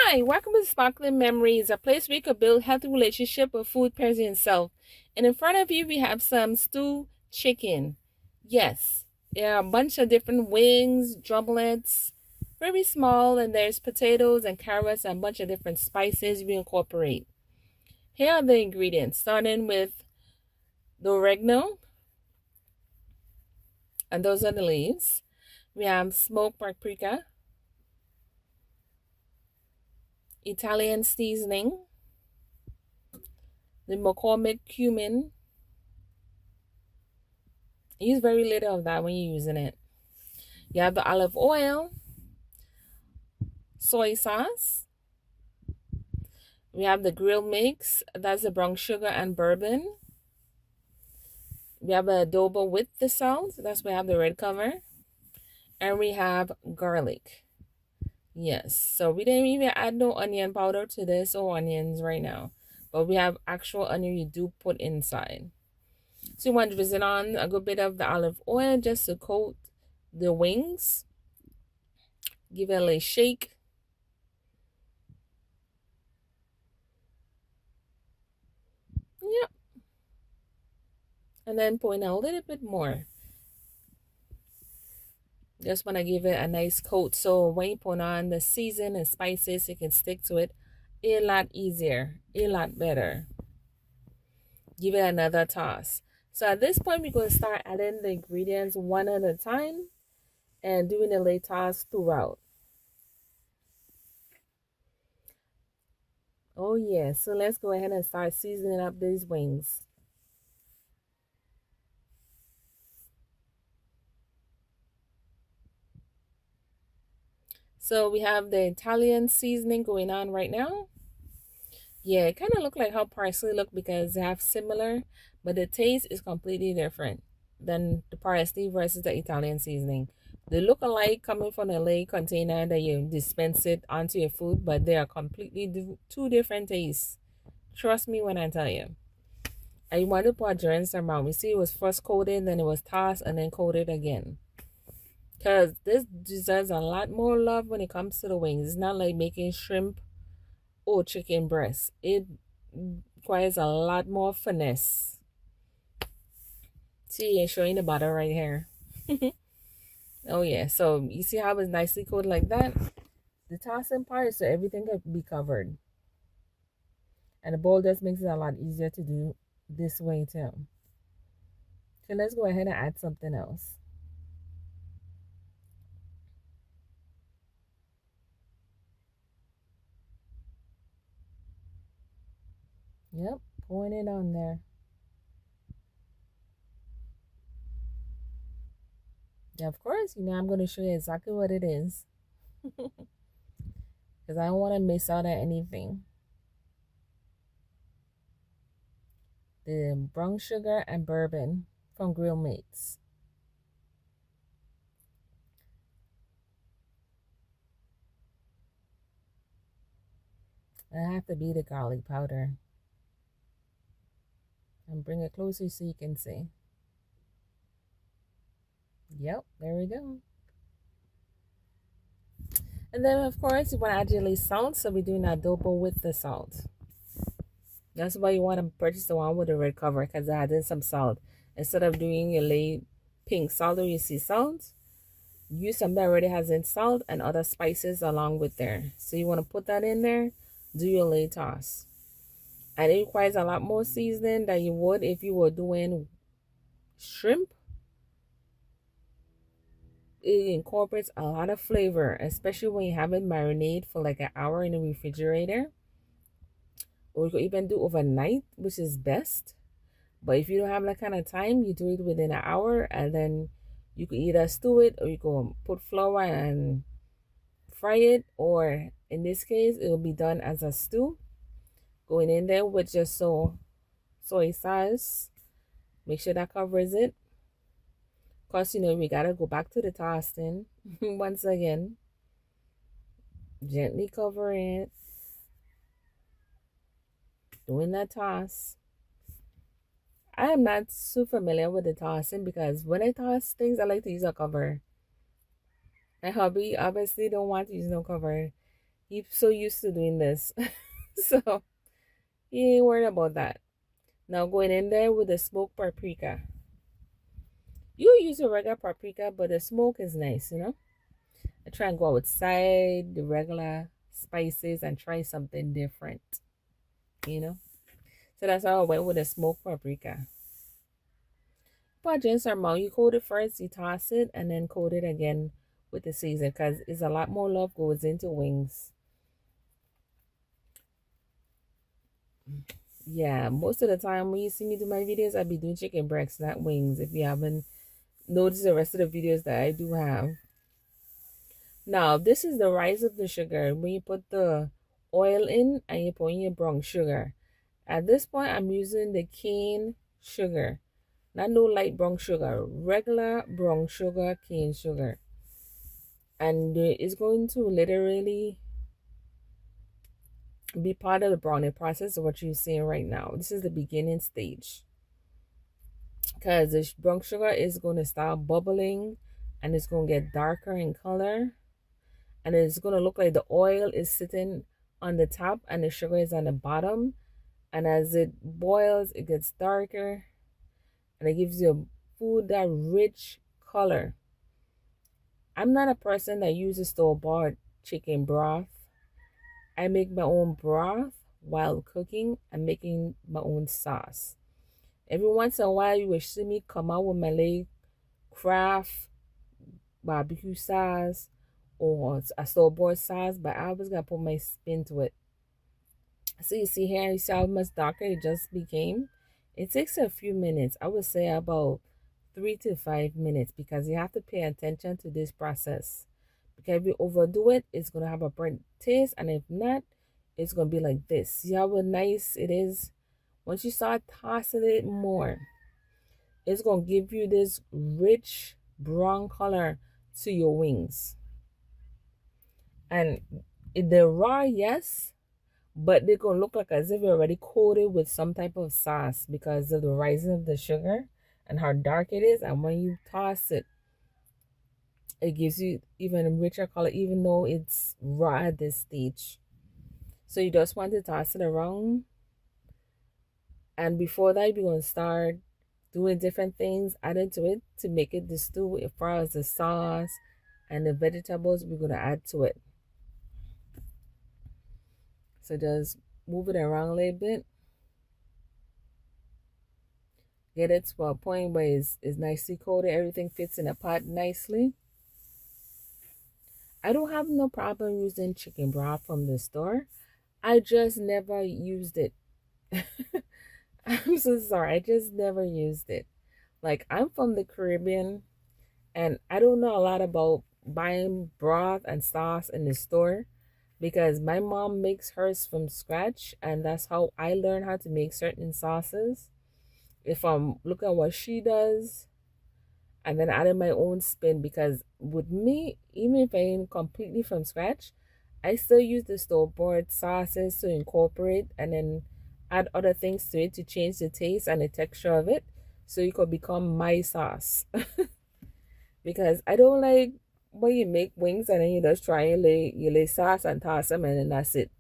Hi, welcome to Sparkling Memories, a place where you can build healthy relationship with food, person, and self. And in front of you, we have some stewed chicken. Yes, there are a bunch of different wings, drumlets, very small, and there's potatoes and carrots and a bunch of different spices we incorporate. Here are the ingredients, starting with the oregano, and those are the leaves. We have smoked paprika, Italian seasoning, the McCormick cumin. Use very little of that when you're using it. You have the olive oil, soy sauce. We have the grill mix. That's the brown sugar and bourbon. We have the adobo with the salt. That's why we have the red cover. And we have garlic. Yes. So we didn't even add no onion powder to this or onions right now. But we have actual onion you do put inside. So you want to drizzle on a good bit of the olive oil just to coat the wings. Give it a little shake. Yep. And then pour in a little bit more. Just want to give it a nice coat so when you put on the season and spices, you can stick to it a lot easier, a lot better. Give it another toss. So at this point, we're going to start adding the ingredients one at a time and doing a little toss throughout. Oh yeah, so let's go ahead and start seasoning up these wings. So we have the Italian seasoning going on right now. Yeah, it kind of look like how parsley look because they have similar, but the taste is completely different than the parsley versus the Italian seasoning. They look alike coming from a lay container that you dispense it onto your food, but they are completely two different tastes. Trust me when I tell you. I want to put during some round. We see it was first coated, then it was tossed, and then coated again. Because this deserves a lot more love when it comes to the wings. It's not like making shrimp or chicken breast. It requires a lot more finesse. See, it's showing the butter right here. Oh yeah, so you see how it's nicely coated like that? The tossing part is so everything can be covered. And the bowl just makes it a lot easier to do this way too. So let's go ahead and add something else. Yep, pouring it on there. Yeah, of course, I'm going to show you exactly what it is. Because I don't want to miss out on anything. The brown sugar and bourbon from Grill Mates. And I have to be the garlic powder. And bring it closer so you can see. Yep, there we go. And then, of course, you want to add your little salt. So we're doing adobo with the salt. That's why you want to purchase the one with the red cover because I added some salt. Instead of doing your late pink salt or your sea salt, use some that already has in salt and other spices along with there. So you want to put that in there, do your late toss. And it requires a lot more seasoning than you would if you were doing shrimp. It incorporates a lot of flavor, especially when you have it marinate for like an hour in the refrigerator. Or you could even do overnight, which is best. But if you don't have that kind of time, you do it within an hour and then you could either stew it or you can put flour and fry it, or in this case, it will be done as a stew. Going in there with just soy sauce. Make sure that covers it. Of course, we gotta go back to the toasting once again. Gently cover it. Doing that toss. I am not so familiar with the tossing because when I toss things, I like to use a cover. My hubby obviously don't want to use no cover. He's so used to doing this. So he ain't worried about that. Now going in there with the smoked paprika. You use a regular paprika, but the smoke is nice, you know? I try and go outside the regular spices and try something different, you know? So that's how I went with the smoked paprika. But just normal, you coat it first, you toss it, and then coat it again with the season because it's a lot more love goes into wings. Yeah, most of the time when you see me do my videos, I be doing chicken breasts, not wings. If you haven't noticed the rest of the videos that I do have. Now, this is the rise of the sugar. When you put the oil in and you put in your brown sugar. At this point, I'm using the cane sugar. Not no light brown sugar. Regular brown sugar, cane sugar. And it's going to literally be part of the browning process of what you're seeing right now. This is the beginning stage. Because the brown sugar is going to start bubbling and it's going to get darker in color. And it's going to look like the oil is sitting on the top and the sugar is on the bottom. And as it boils, it gets darker and it gives you a food that rich color. I'm not a person that uses store-bought chicken broth. I make my own broth while cooking and making my own sauce. Every once in a while, you will see me come out with my late craft barbecue sauce or a store-bought sauce, but I always gotta put my spin to it. So you see here, you see how much darker it just became? It takes a few minutes. I would say about 3 to 5 minutes because you have to pay attention to this process. Because if you overdo it, it's gonna have a burnt taste, and if not, it's gonna be like this. See how nice it is? Once you start tossing it more, it's gonna give you this rich brown color to your wings. And the raw, yes, but they're gonna look like as if they're already coated with some type of sauce because of the rising of the sugar and how dark it is. And when you toss it, it gives you even a richer color, even though it's raw at this stage. So you just want to toss it around, and before that, you're gonna start doing different things added to it to make it the stew. As far as the sauce and the vegetables, we're gonna add to it. So just move it around a little bit. Get it to a point where it's nicely coated. Everything fits in a pot nicely. I don't have no problem using chicken broth from the store. I just never used it. I'm so sorry. I just never used it. Like, I'm from the Caribbean and I don't know a lot about buying broth and sauce in the store because my mom makes hers from scratch and that's how I learned how to make certain sauces. If I'm looking at what she does and then adding my own spin, because with me, even if I ain't completely from scratch, I still use the store-bought sauces to incorporate and then add other things to it to change the taste and the texture of it so it could become my sauce. Because I don't like when you make wings and then you just try and lay sauce and toss them and then that's it.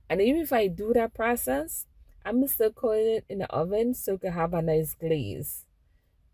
And even if I do that process, I'm still cooking it in the oven so it can have a nice glaze.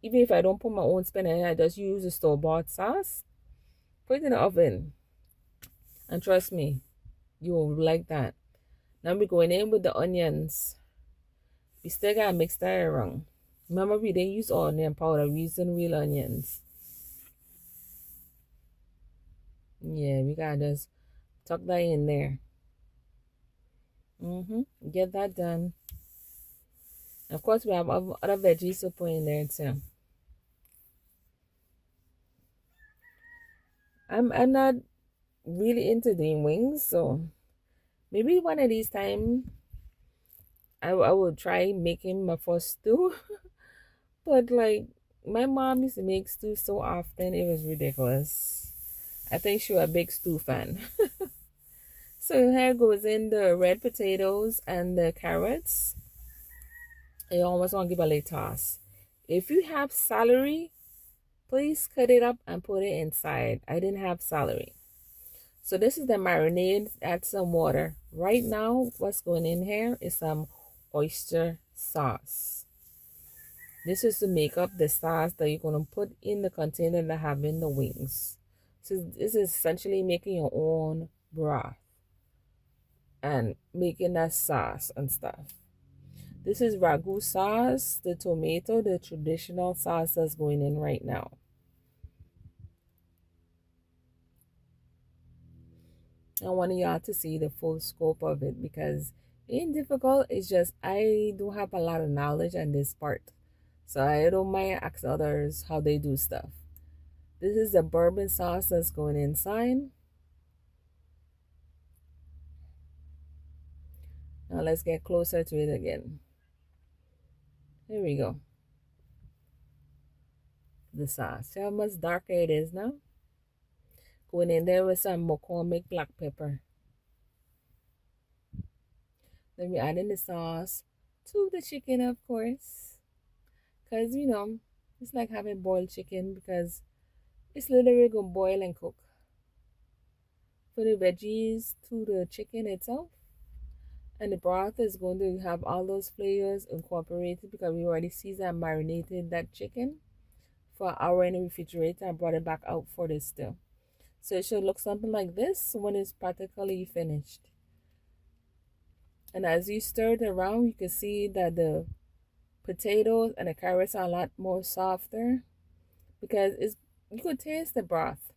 Even if I don't put my own spin in it, I just use the store-bought sauce. Put it in the oven. And trust me, you will like that. Now we're going in with the onions. We still gotta mix that around. Remember, we didn't use onion powder, we using real onions. Yeah, we gotta just tuck that in there. Get that done. Of course, we have other veggies to put in there too. I'm not really into doing wings, so maybe one of these time I will try making my first stew. But like my mom used to make stew so often, it was ridiculous. I think she was a big stew fan. So here goes in the red potatoes and the carrots. You almost want to give a little toss. If you have celery, please cut it up and put it inside. I didn't have celery. So this is the marinade. Add some water. Right now, what's going in here is some oyster sauce. This is to make up the sauce that you're going to put in the container that have in the wings. So this is essentially making your own broth and making that sauce and stuff. This is ragu sauce, the tomato, the traditional sauce that's going in right now. I want y'all to see the full scope of it because it ain't difficult. It's just I don't have a lot of knowledge on this part. So I don't mind ask others how they do stuff. This is the bourbon sauce that's going inside. Now let's get closer to it again. Here we go. The sauce. See how much darker it is now? Going in there with some McCormick black pepper. Then we add in the sauce to the chicken, of course. Because, it's like having boiled chicken because it's literally going to boil and cook. For the veggies to the chicken itself. And the broth is going to have all those flavors incorporated because we already seasoned and marinated that chicken for an hour in the refrigerator and brought it back out for this still. So it should look something like this when it's practically finished. And as you stir it around, you can see that the potatoes and the carrots are a lot more softer because you could taste the broth.